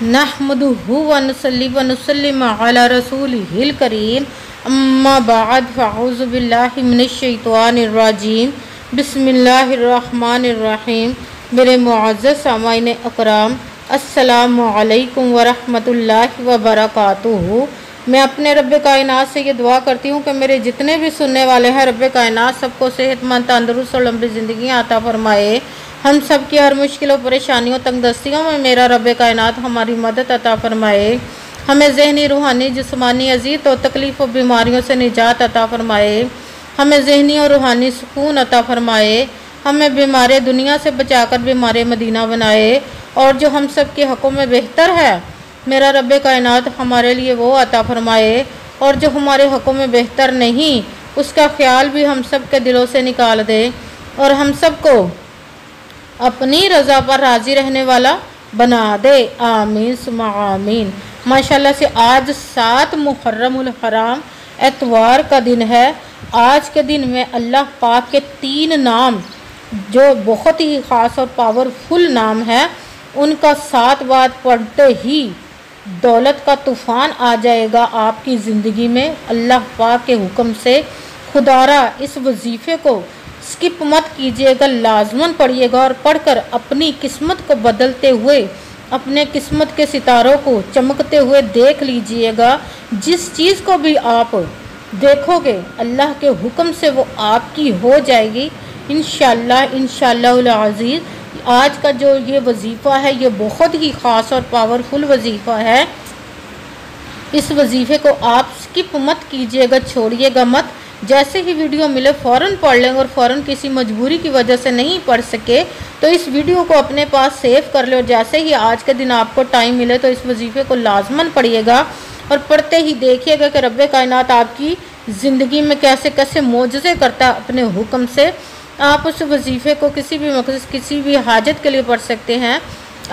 नहमदुहु व नुसल्ली व नुसल्लिमु अला रसूलिहिल करीम अम्मा बाद फ़अऊज़ु बिल्लाहि मिनश शैतानिर रजीम बिस्मिल्लाहिर रहमानिर रहीम। मेरे मुअज़्ज़ज़ सामाईन अकराम, अस्सलामु अलैकुम व रहमतुल्लाहि व बरकातुहू। मैं अपने रब्बे कायनात से ये दुआ करती हूँ कि मेरे जितने भी सुनने वाले हैं रब्बे कायनात सबको सेहतमंद, तंदुरुस्त और लंबी ज़िंदगी अता फरमाए। हम सब की हर मुश्किलों, परेशानियों, तंगदस्तियों में मेरा रब्बे कायनात हमारी मदद अता फरमाए। हमें ज़हनी, रूहानी, जिस्मानी अज़ीज़ और तकलीफ़ और बीमारियों से निजात अता फरमाए। हमें ज़हनी और रूहानी सुकून अता फरमाए। हमें बीमार दुनिया से बचाकर बीमार मदीना बनाए। और जो हम सब के हक़ों में बेहतर है मेरा रब्बे कायनात हमारे लिए वो अता फरमाए। और जो हमारे हक़ों में बेहतर नहीं उसका ख्याल भी हम सब के दिलों से निकाल दे और हम सब को अपनी रज़ा पर राज़ी रहने वाला बना दे। आमीन सुम्मा आमीन। माशाल्लाह से आज 7 मुहर्रमुल हराम एतवार का दिन है। आज के दिन में अल्लाह पाक के 3 नाम जो बहुत ही ख़ास और पावरफुल नाम है उनका 7 बार पढ़ते ही दौलत का तूफ़ान आ जाएगा आपकी ज़िंदगी में। अल्लाह पाक के हुक्म से खुदारा इस वजीफ़े को स्किप मत कीजिएगा, लाजमन पढ़िएगा और पढ़कर अपनी किस्मत को बदलते हुए, अपने किस्मत के सितारों को चमकते हुए देख लीजिएगा। जिस चीज़ को भी आप देखोगे अल्लाह के हुक्म से वो आपकी हो जाएगी इंशाअल्लाह अज़ीज़। आज का जो ये वजीफ़ा है ये बहुत ही ख़ास और पावरफुल वजीफ़ा है। इस वजीफ़े को आप स्किप मत कीजिएगा, छोड़िएगा मत। जैसे ही वीडियो मिले फ़ौरन पढ़ लें और फ़ौरन किसी मजबूरी की वजह से नहीं पढ़ सके तो इस वीडियो को अपने पास सेव कर ले और जैसे ही आज के दिन आपको टाइम मिले तो इस वजीफ़े को लाजमन पढ़िएगा और पढ़ते ही देखिएगा कि रब्बे कायनात आपकी ज़िंदगी में कैसे कैसे मोजज़े करता है अपने हुक्म से। आप उस वजीफ़े को किसी भी मकसद, किसी भी हाजत के लिए पढ़ सकते हैं।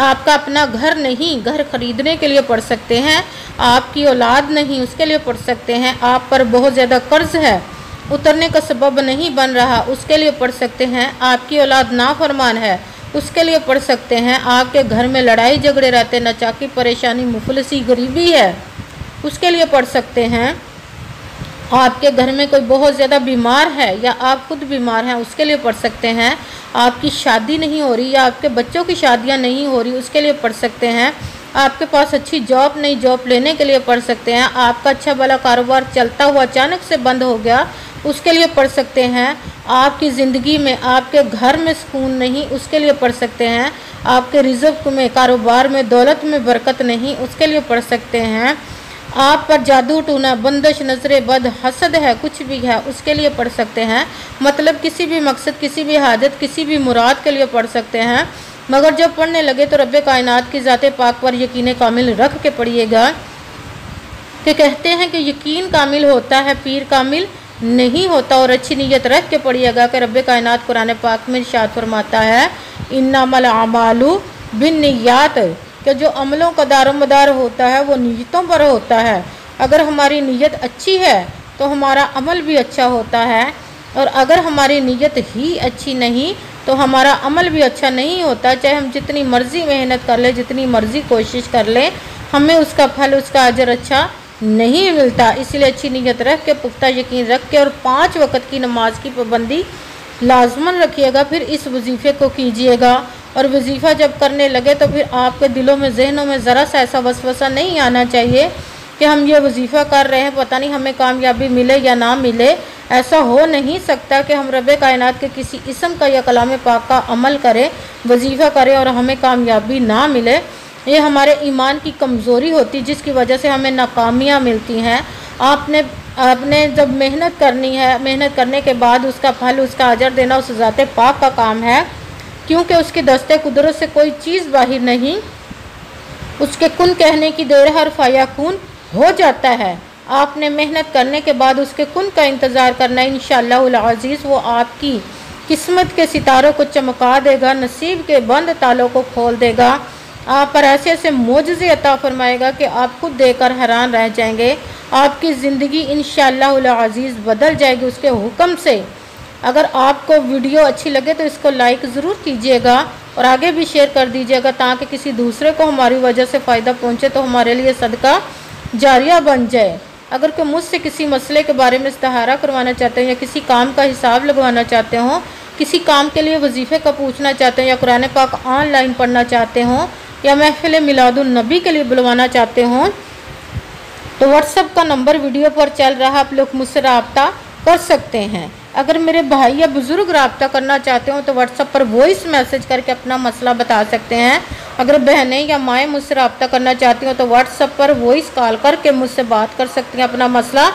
आपका अपना घर नहीं, घर ख़रीदने के लिए पढ़ सकते हैं। आपकी औलाद नहीं, उसके लिए पढ़ सकते हैं। आप पर बहुत ज़्यादा कर्ज़ है, उतरने का सबब नहीं बन रहा, उसके लिए पढ़ सकते हैं। आपकी औलाद नाफरमान है, उसके लिए पढ़ सकते हैं। आपके घर में लड़ाई झगड़े रहते, नाचाकी, परेशानी, मुफलिसी, गरीबी है, उसके लिए पढ़ सकते हैं। आपके घर में कोई बहुत ज़्यादा बीमार है या आप खुद बीमार हैं, उसके लिए पढ़ सकते हैं। आपकी शादी नहीं हो रही या आपके बच्चों की शादियां नहीं हो रही, उसके लिए पढ़ सकते हैं। आपके पास अच्छी जॉब नहीं, जॉब लेने के लिए पढ़ सकते हैं। आपका अच्छा भला कारोबार चलता हुआ अचानक से बंद हो गया, उसके लिए पढ़ सकते हैं। आपकी ज़िंदगी में, आपके घर में सुकून नहीं, उसके लिए पढ़ सकते हैं। आपके रिज़्क़ में, कारोबार में, दौलत में बरकत नहीं, उसके लिए पढ़ सकते हैं। आप पर जादू टूना, बंदिश, नजरे बद, हसद है, कुछ भी है, उसके लिए पढ़ सकते हैं। मतलब किसी भी मकसद, किसी भी हाजत, किसी भी मुराद के लिए पढ़ सकते हैं। मगर जब पढ़ने लगे तो रब्बे कायनात की ज़ाते पाक पर यकीन कामिल रख के पढ़िएगा। कि कहते हैं कि यकीन कामिल होता है, पीर कामिल नहीं होता। और अच्छी नीयत रख के पढ़िएगा कि रब्बे कायनात कुरान पाक में इरशाद फरमाता है इन्नमल अमालु बिन्नियात, कि जो अमलों का दारोमदार होता है वो नीयतों पर होता है। अगर हमारी नीयत अच्छी है तो हमारा अमल भी अच्छा होता है और अगर हमारी नीयत ही अच्छी नहीं तो हमारा अमल भी अच्छा नहीं होता। चाहे हम जितनी मर्ज़ी मेहनत कर ले, जितनी मर्ज़ी कोशिश कर ले, हमें उसका फल, उसका अजर अच्छा नहीं मिलता। इसलिए अच्छी नीयत रख के, पुख्ता यकीन रख के और 5 वक़्त की नमाज की पाबंदी लाजमन रखिएगा। फिर इस वजीफ़े को कीजिएगा और वजीफ़ा जब करने लगे तो फिर आपके दिलों में, जहनों में ज़रा सा ऐसा वसवसा नहीं आना चाहिए कि हम ये वजीफ़ा कर रहे हैं, पता नहीं हमें कामयाबी मिले या ना मिले। ऐसा हो नहीं सकता कि हम रब्बे कायनात के किसी इस्म का या कलाम पाक का अमल करें, वजीफ़ा करें और हमें कामयाबी ना मिले। ये हमारे ईमान की कमज़ोरी होती जिसकी वजह से हमें नाकामियाँ मिलती हैं। आपने जब मेहनत करनी है, मेहनत करने के बाद उसका फल, उसका अजर देना उस ज़ाते पाक का काम है, क्योंकि उसके दस्ते कुदरत से कोई चीज़ बाहर नहीं। उसके कुन कहने की देर हर फायाकुन हो जाता है। आपने मेहनत करने के बाद उसके कुन का इंतज़ार करना, इंशाअल्लाह अज़ीज़ वो आपकी किस्मत के सितारों को चमका देगा, नसीब के बंद तालों को खोल देगा। आप पर ऐसे ऐसे मोजज़े अता फरमाएगा कि आप खुद देखकर हैरान रह जाएंगे। आपकी ज़िंदगी इंशाअल्लाह अज़ीज़ बदल जाएगी उसके हुक्म से। अगर आपको वीडियो अच्छी लगे तो इसको लाइक ज़रूर कीजिएगा और आगे भी शेयर कर दीजिएगा ताकि किसी दूसरे को हमारी वजह से फ़ायदा पहुँचे तो हमारे लिए सदका जारिया बन जाए। अगर कोई मुझसे किसी मसले के बारे में इस्तिहारा करवाना चाहते हैं या किसी काम का हिसाब लगवाना चाहते हो, किसी काम के लिए वजीफ़े का पूछना चाहते हैं या कुरान पाक ऑनलाइन पढ़ना चाहते हो या महफिल मिलादुन नबी के लिए बुलवाना चाहते हो तो व्हाट्सएप का नंबर वीडियो पर चल रहा, आप लोग मुझसे रब्ता कर सकते हैं। अगर मेरे भाई या बुज़ुर्ग रब्ता करना चाहते हो तो व्हाट्सएप पर वॉइस मैसेज करके अपना मसला बता सकते हैं। अगर बहनें या माएँ मुझसे रब्ता करना चाहती हो तो व्हाट्सएप पर वॉइस कॉल करके मुझसे बात कर सकती हैं, अपना मसला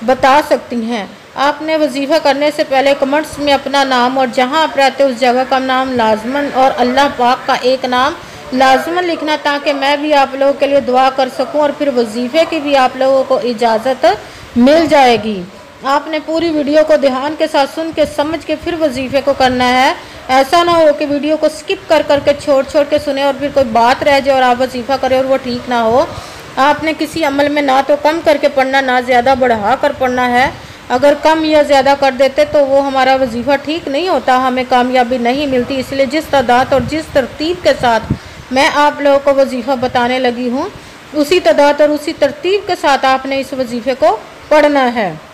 बता सकती हैं। आपने वजीफ़ा करने से पहले कमेंट्स में अपना नाम और जहां आप रहते उस जगह का नाम लाजमन और अल्लाह पाक का एक नाम लाजमन लिखना ताकि मैं भी आप लोगों के लिए दुआ कर सकूं और फिर वजीफ़े की भी आप लोगों को इजाज़त मिल जाएगी। आपने पूरी वीडियो को ध्यान के साथ सुन के समझ के फिर वजीफ़े को करना है। ऐसा ना हो कि वीडियो को स्किप कर करके छोड़ के सुने और फिर कोई बात रह जाए और आप वजीफ़ा करें और वो ठीक ना हो। आपने किसी अमल में ना तो कम करके पढ़ना ना ज़्यादा बढ़ा कर पढ़ना है। अगर कम या ज़्यादा कर देते तो वो हमारा वजीफ़ा ठीक नहीं होता, हमें कामयाबी नहीं मिलती। इसलिए जिस तादाद और जिस तरतीब के साथ मैं आप लोगों को वजीफ़ा बताने लगी हूँ उसी तादाद और उसी तरतीब के साथ आपने इस वजीफ़े को पढ़ना है।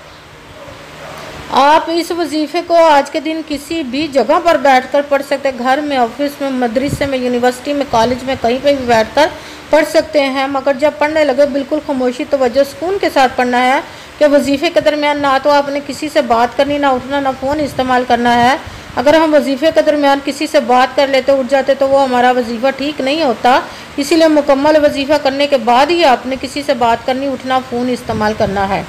आप इस वजीफ़े को आज के दिन किसी भी जगह पर बैठकर पढ़ सकते हैं, घर में, ऑफिस में, मदरसे में, यूनिवर्सिटी में, कॉलेज में, कहीं पे भी बैठकर पढ़ सकते हैं। मगर जब पढ़ने लगे बिल्कुल खामोशी तवज्जो सुकून के साथ पढ़ना है कि वजीफ़े के दरमियान ना तो आपने किसी से बात करनी, ना उठना, ना फ़ोन इस्तेमाल करना है। अगर हम वजीफ़े के दरमियान किसी से बात कर लेते, उठ जाते तो वो हमारा वजीफ़ा ठीक नहीं होता। इसीलिए मुकम्मल वजीफ़ा करने के बाद ही आपने किसी से बात करनी, उठना, फ़ोन इस्तेमाल करना है।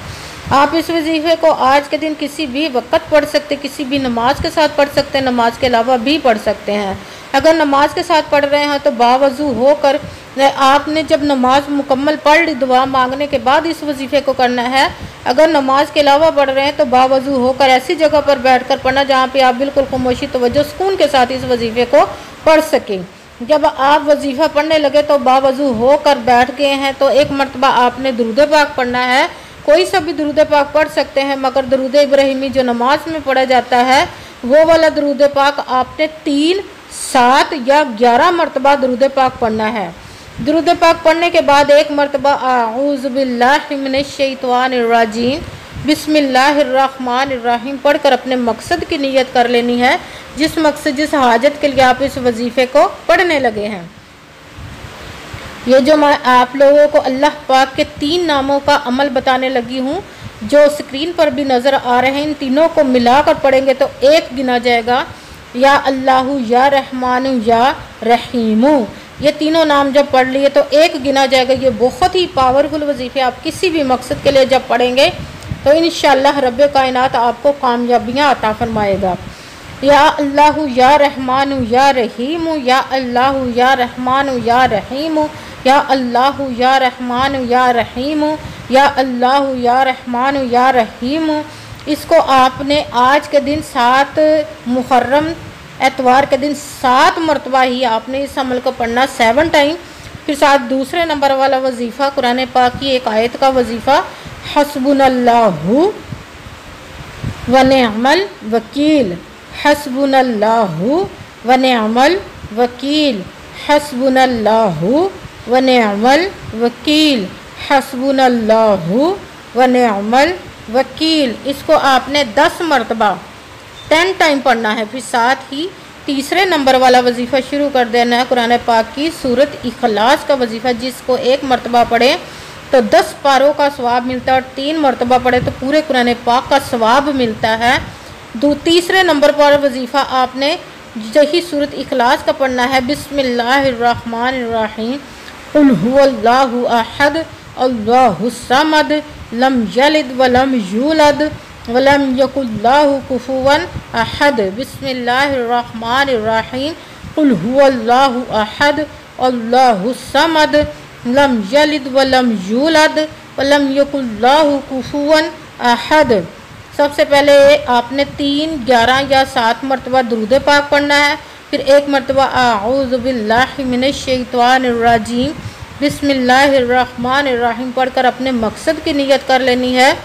आप इस वजीफ़े को आज के दिन किसी भी वक्त पढ़ सकते, किसी भी नमाज के साथ पढ़ सकते हैं, नमाज के अलावा भी पढ़ सकते हैं। अगर नमाज के साथ पढ़ रहे हैं तो बावजू होकर आपने जब नमाज मुकम्मल पढ़ ली दुआ मांगने के बाद इस वजीफ़े को करना है। अगर नमाज के अलावा पढ़ रहे हैं तो बावजू होकर ऐसी जगह पर बैठकर पढ़ना जहाँ पे आप बिल्कुल खामोशी तवज्जो सुकून के साथ इस वजीफ़े को पढ़ सकें। जब आप वजीफ़ा पढ़ने लगे तो बावजू होकर बैठ गए हैं तो एक मरतबा आपने दुरूद पाक पढ़ना है। कोई सा भी दुरूद पाक पढ़ सकते हैं, मगर दुरूद इब्राहिमी जो नमाज में पढ़ा जाता है वो वाला दुरूद पाक आपने 3, 7 या 11 मरतबा दुरूद पाक पढ़ना है। दुरूद पाक पढ़ने के बाद एक मरतबा आऊज़ु बिल्लाहि मिनश शैतानिर रजीम बिस्मिल्लाहिर्रहमानिर्रहीम पढ़कर अपने मकसद की नीयत कर लेनी है, जिस मकसद जिस हाजत के लिए आप इस वजीफ़े को पढ़ने लगे हैं। ये जो मैं आप लोगों को अल्लाह पाक के 3 नामों का अमल बताने लगी हूँ जो स्क्रीन पर भी नज़र आ रहे हैं, इन तीनों को मिलाकर पढ़ेंगे तो एक गिना जाएगा, या अल्लाहु, या रहमानु, या रहीमु। ये तीनों नाम जब पढ़ लिए तो एक गिना जाएगा। ये बहुत ही पावरफुल वजीफ़े आप किसी भी मकसद के लिए जब पढ़ेंगे तो इंशाअल्लाह रब्बे कायनात आपको कामयाबियाँ अता फरमाएगा। या अल्लाहु, या रहमानु, या रहीमु, या अल्लाहु, या रहमानु, या रहीमु, या अल्लाहु, या रहमानु, या रहीमु, या अल्लाहु, या रहमानु, या रहीमु। इसको आपने आज के दिन 7 मुहर्रम एतवार के दिन 7 मरतबा ही आपने इस अमल को पढ़ना 7 टाइम। फिर साथ दूसरे नंबर वाला वजीफ़ा कुरान पाक की एक आयत का वजीफ़ा हस्बुनल्लाहु व निअमल वकील, हस्बुनल्लाहु व निअमल वकील, हस्बुनल्लाहु व निअमल वकील, हस्बुनल्लाहु व निअमल वकील। इसको आपने 10 मरतबा 10 टाइम पढ़ना है। फिर साथ ही तीसरे नंबर वाला वजीफ़ा शुरू कर देना है कुरान पाक की सूरत इखलास का वजीफ़ा, जिसको 1 मरतबा पढ़े तो 10 पारों का सवाब मिलता है और 3 मरतबा पढ़े तो पूरे कुरान पाक का सवाब मिलता है। तीसरे नंबर पर वजीफ़ा आपने यही सूरत इखलास का पढ़ना है, बिस्मिल्लाहिर्रहमानिर्रहीम कुल हुवल्लाहु अहद अल्लाहुस समद लम यलिद वलम यूलद वलम यकुल्लाहु कुफुवन अहद, बिस्मिल्लाहिर्रहमानिर्रहीम कुल हुवल्लाहु अहद अल्लाहुस समद लम यलिद वलम यूलद वलम यकुल्लाहु कुफुवन अहद। सबसे पहले आपने 3, 11 या 7 मरतबा दुरूद पाक पढ़ना है। फिर 1 मरतबा आऊज़ु बिल्लाहि मिनश शैतानिर रजीम बिस्मिल्लाहिर्रहमानिर्रहीम पढ़कर अपने मकसद की नीयत कर लेनी है।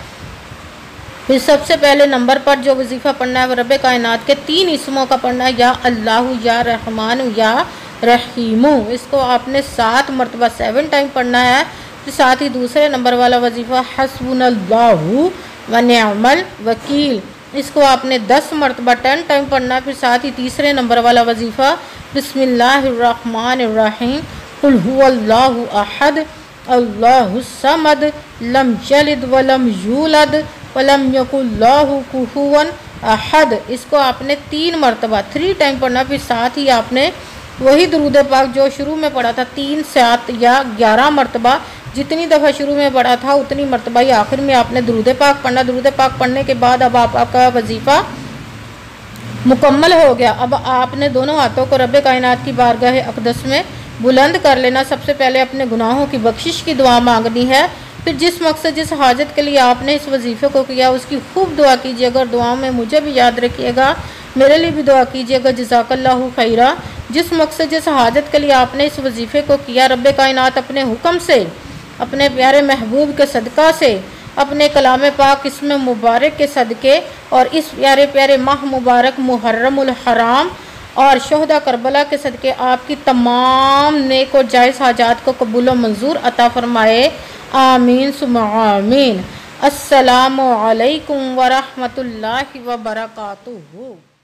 फिर सबसे पहले नंबर पर जो वजीफ़ा पढ़ना है वो रब कायनात के 3 इसमों का पढ़ना है, या अल्लाह, या रहमान, या रहीमु। इसको आपने 7 मरतबा 7 टाइम पढ़ना है। फिर साथ ही दूसरे नंबर वाला वजीफ़ा हस्बुनल्लाहु व निअमल वकील, इसको आपने 10 मरतबा 10 टाइम पढ़ना है। फिर साथ ही तीसरे नंबर वाला वजीफ़ा बिस्मिल्लाहिर्रहमानिर्रहीम कुल हुवल्लाहु अहद अल्लाहुस समद लम यलिद वलम यूलद वलम यकुल्लाहु कुफुवन अहद, इसको आपने 3 मरतबा 3 टाइम पढ़ना। फिर साथ ही आपने वही दुरूद पाक जो शुरू में पढ़ा था 3, 7 या 11 मरतबा, जितनी दफ़ा शुरू में पढ़ा था उतनी मरतबा ही आखिर में आपने दुरूद पाक पढ़ना। दुरूद पाक पढ़ने के बाद अब आपका वजीफ़ा मुकम्मल हो गया। अब आपने दोनों हाथों को रब कायनात की बारगाह अक़दस में बुलंद कर लेना। सबसे पहले अपने गुनाहों की बख्शिश की दुआ मांगनी है। फिर जिस मकसद जिस हाजत के लिए आपने इस वजीफ़े को किया उसकी खूब दुआ कीजिएगा। और दुआओं में मुझे भी याद रखिएगा, मेरे लिए भी दुआ कीजिएगा। जज़ाकल्लाहु खैरा। जिस मकसद जिस हाजत के लिए आपने इस वजीफ़े को किया, रब कायनात अपने हुक्म से, अपने प्यारे महबूब के सदका से, अपने कलाम पाक इसमें मुबारक के सदक़े और इस प्यारे प्यारे माह मुबारक मुहर्रमुल हराम और शोहदा करबला के सदक़े आपकी तमाम नेक और जायज़ हाजात को कबूल व मंजूर अता फ़रमाए। आमीन सुम्मा आमीन। अस्सलामु अलैकुम व रहमतुल्लाहि व बरकातुहू।